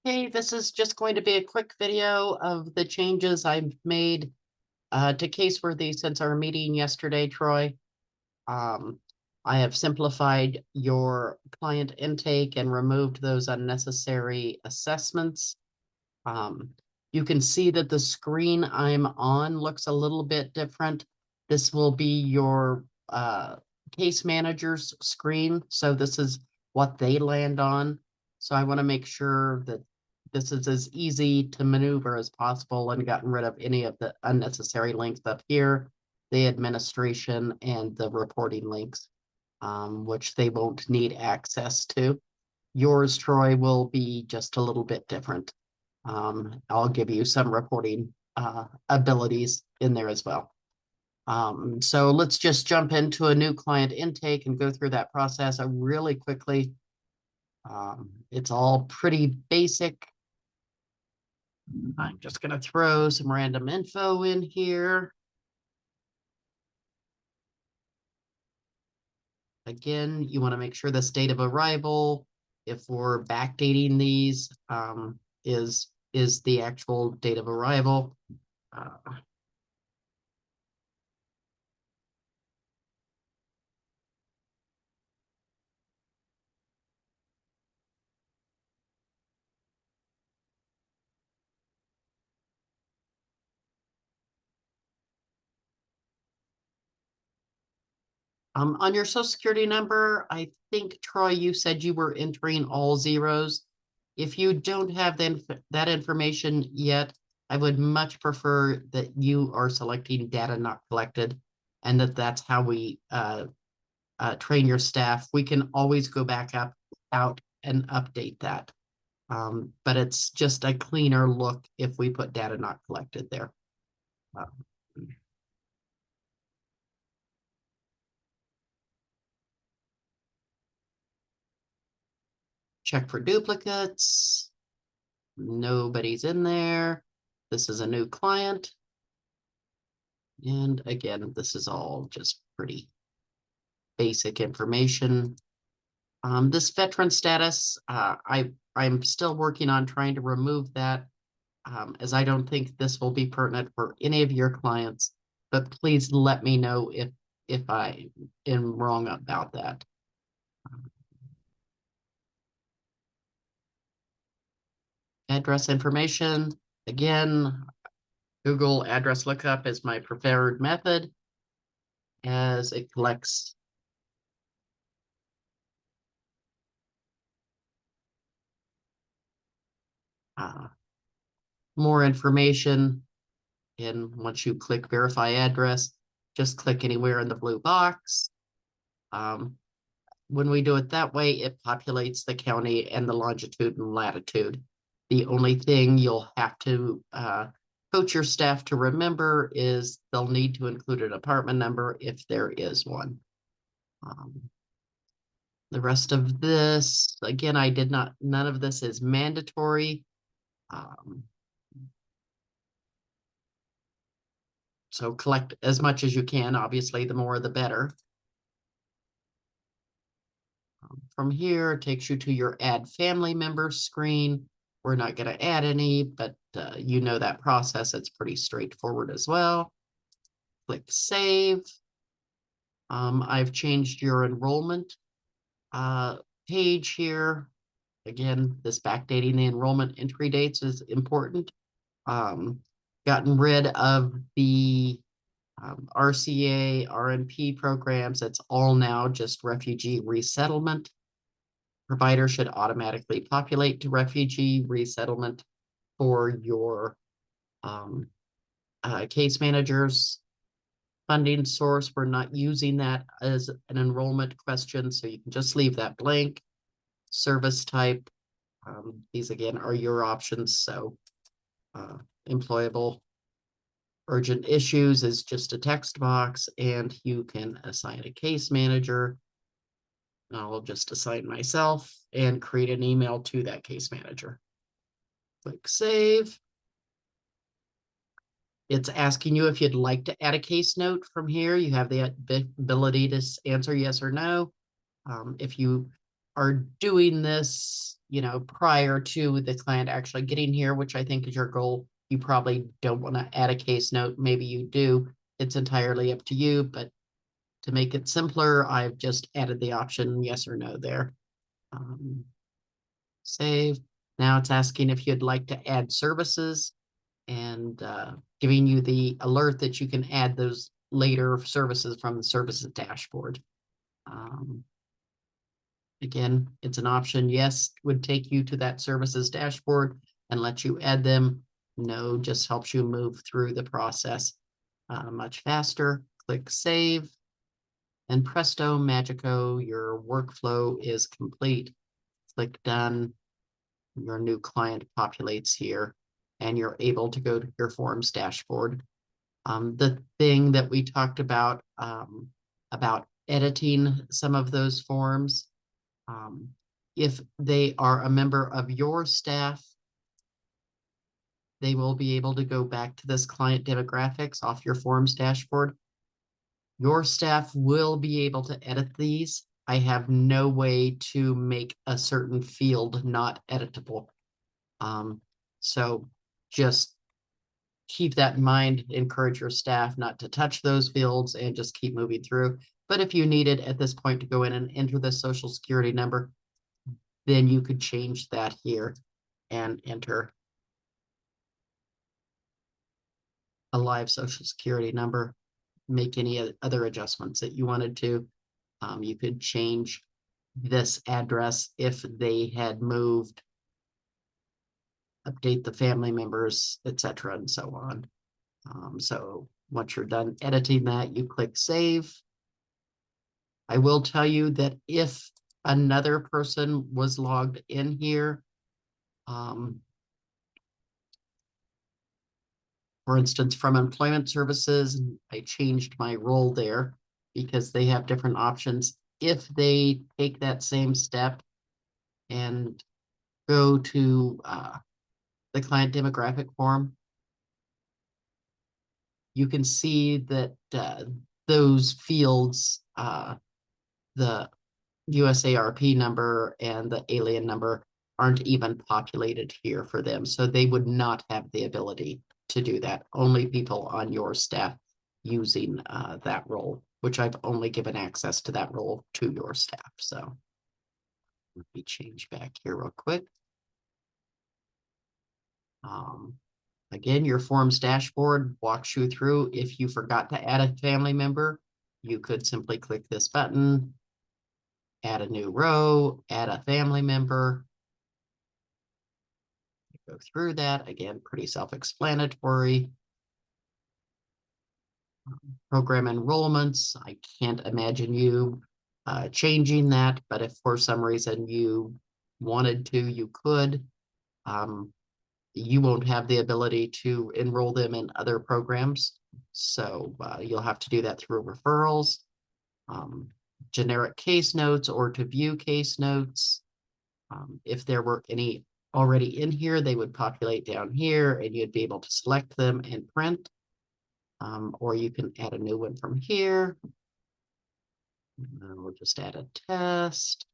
Hey, this is just going to be a quick video of the changes I've made to Caseworthy since our meeting yesterday, Troy. Um, I have simplified your client intake and removed those unnecessary assessments. Um, you can see that the screen I'm on looks a little bit different. This will be your case manager's screen. So this is what they land on. So I want to make sure that this is as easy to maneuver as possible and gotten rid of any of the unnecessary links up here, the administration and the reporting links, which they won't need access to. Yours, Troy, will be just a little bit different. I'll give you some reporting abilities in there as well. So let's just jump into a new client intake and go through that process really quickly. It's all pretty basic. I'm just going to throw some random info in here. Again, you want to make sure this date of arrival, if we're backdating these, is the actual date of arrival. On your social security number, I think, Troy, you said you were entering all zeros. If you don't have that information yet, I would much prefer that you are selecting data not collected and that's how we train your staff. We can always go back out and update that. But it's just a cleaner look if we put data not collected there. Uh, Check for duplicates. Nobody's in there. This is a new client. And again, this is all just pretty basic information. This veteran status, I'm still working on trying to remove that, as I don't think this will be pertinent for any of your clients, but please let me know if I am wrong about that. Address information, again, Google address lookup is my preferred method as it collects more information. And once you click verify address, just click anywhere in the blue box. When we do it that way, it populates the county and the longitude and latitude. The only thing you'll have to coach your staff to remember is they'll need to include an apartment number if there is one. The rest of this, again, none of this is mandatory. So collect as much as you can. Obviously, the more the better. From here, it takes you to your add family members screen. We're not going to add any, but you know that process. It's pretty straightforward as well. Click save. I've changed your enrollment page here. Again, this backdating the enrollment entry dates is important. Gotten rid of the RCA, RNP programs. It's all now just refugee resettlement. Provider should automatically populate to refugee resettlement for your case managers. Funding source, we're not using that as an enrollment question, so you can just leave that blank. Service type, these again are your options. So employable. Urgent issues is just a text box, and you can assign a case manager. I'll just assign myself and create an email to that case manager. Click save. It's asking you if you'd like to add a case note from here. You have the ability to answer yes or no. If you are doing this, prior to the client actually getting here, which I think is your goal, you probably don't want to add a case note. Maybe you do. It's entirely up to you, but to make it simpler, I've just added the option yes or no there. Save. Now it's asking if you'd like to add services and giving you the alert that you can add those later services from the services dashboard. Again, it's an option. Yes, would take you to that services dashboard and let you add them. No, just helps you move through the process much faster. Click save. And presto magico, your workflow is complete. Click done. Your new client populates here and you're able to go to your forms dashboard. The thing that we talked about editing some of those forms, if they are a member of your staff, they will be able to go back to this client demographics off your forms dashboard. Your staff will be able to edit these. I have no way to make a certain field not editable. So just keep that in mind, encourage your staff not to touch those fields and just keep moving through. But if you needed at this point to go in and enter the social security number, then you could change that here and enter a live social security number, make any other adjustments that you wanted to. You could change this address if they had moved, update the family members, etc., and so on. So once you're done editing that, you click save. I will tell you that if another person was logged in here, for instance, from employment services, I changed my role there because they have different options. If they take that same step and go to the client demographic form, you can see that those fields, the USARP number and the alien number, aren't even populated here for them. So they would not have the ability to do that. Only people on your staff using that role, which I've only given access to that role to your staff. So let me change back here real quick. Again, your forms dashboard walks you through. If you forgot to add a family member, you could simply click this button, add a new row, add a family member. Go through that. Again, pretty self-explanatory. Program enrollments, I can't imagine you changing that, but if for some reason you wanted to, you could. You won't have the ability to enroll them in other programs, so you'll have to do that through referrals, generic case notes, or to view case notes. If there were any already in here, they would populate down here and you'd be able to select them and print. Or you can add a new one from here. We'll just add a test.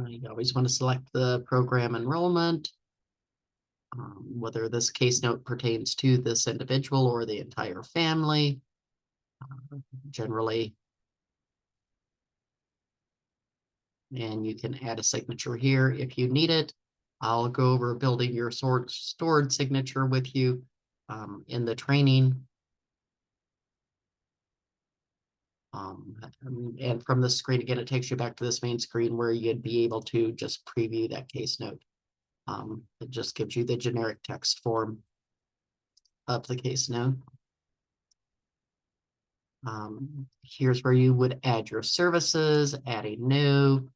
You always want to select the program enrollment, whether this case note pertains to this individual or the entire family. Generally, and you can add a signature here if you need it. I'll go over building your stored signature with you in the training. And from the screen, again, it takes you back to this main screen where you'd be able to just preview that case note. It just gives you the generic text form of the case note. Here's where you would add your services, adding new,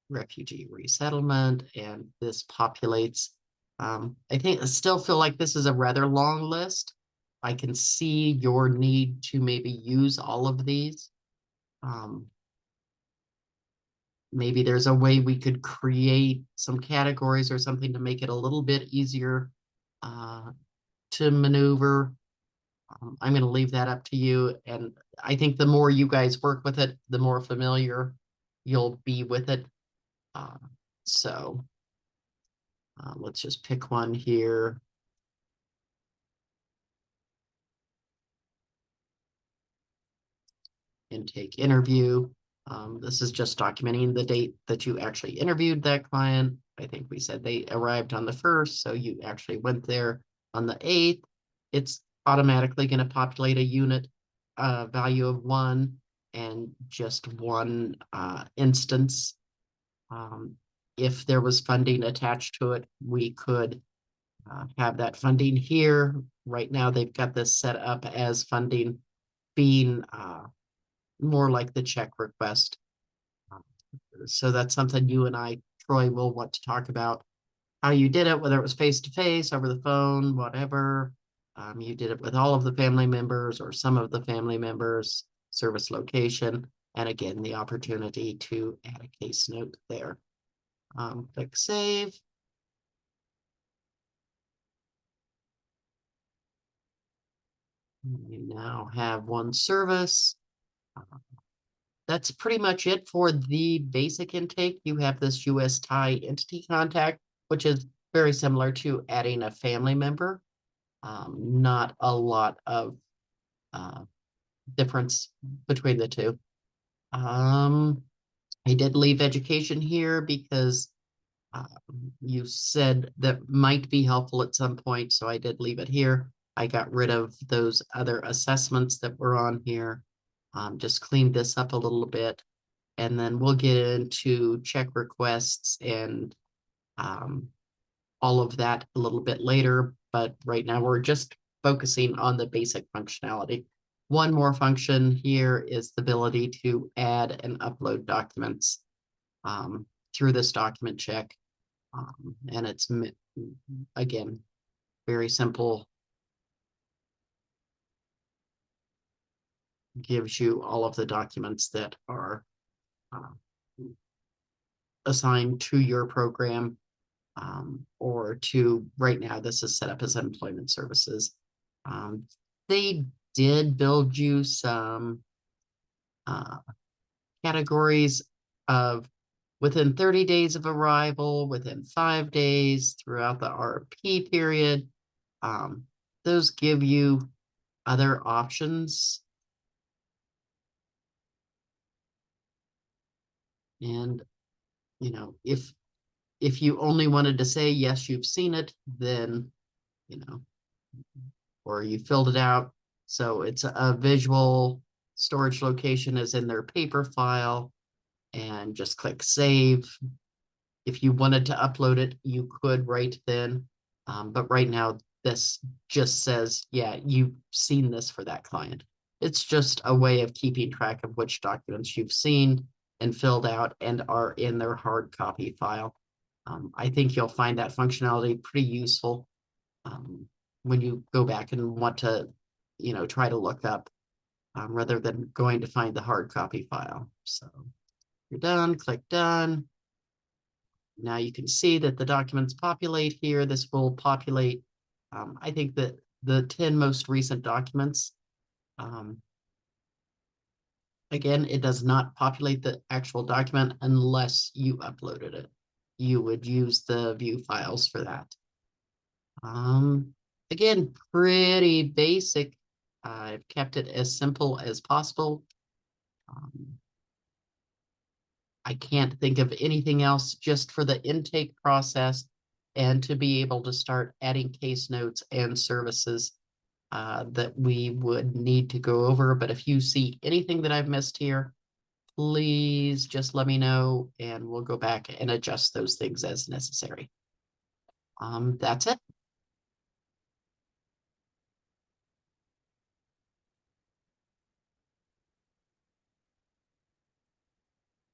refugee resettlement, and this populates. I still feel like this is a rather long list. I can see your need to maybe use all of these. Maybe there's a way we could create some categories or something to make it a little bit easier to maneuver. I'm going to leave that up to you. And I think the more you guys work with it, the more familiar you'll be with it. Uh, so let's just pick one here. Intake interview. This is just documenting the date that you actually interviewed that client. I think we said they arrived on the 1st, so you actually went there on the 8th. It's automatically going to populate a unit value of 1 and just one instance. If there was funding attached to it, we could have that funding here. Right now, they've got this set up as funding being more like the check request. So that's something you and I, Troy, will want to talk about how you did it, whether it was face to face, over the phone, whatever. You did it with all of the family members or some of the family members, service location, and again, the opportunity to add a case note there. Click save. You now have one service. That's pretty much it for the basic intake. You have this US Thai entity contact, which is very similar to adding a family member. Not a lot of difference between the two. I did leave education here because you said that might be helpful at some point, so I did leave it here. I got rid of those other assessments that were on here. Just cleaned this up a little bit, and then we'll get into check requests and all of that a little bit later. But right now we're just focusing on the basic functionality. One more function here is the ability to add and upload documents through this document check. And it's, again, very simple. Gives you all of the documents that are assigned to your program, or to, right now, this is set up as employment services. They did build you some categories of within 30 days of arrival, within 5 days, throughout the RP period. Those give you other options. And, you know, if you only wanted to say, yes, you've seen it, then, you know, or you filled it out. So it's a visual storage location is in their paper file, and just click save. If you wanted to upload it, you could right then. But right now, this just says, yeah, you've seen this for that client. It's just a way of keeping track of which documents you've seen and filled out and are in their hard copy file. I think you'll find that functionality pretty useful when you go back and want to, you know, try to look up rather than going to find the hard copy file. So you're done, click done. Now you can see that the documents populate here. This will populate, I think that the 10 most recent documents. Again, it does not populate the actual document unless you uploaded it. You would use the view files for that. Again, pretty basic. I've kept it as simple as possible. I can't think of anything else just for the intake process and to be able to start adding case notes and services that we would need to go over. But if you see anything that I've missed here, please just let me know and we'll go back and adjust those things as necessary. That's it.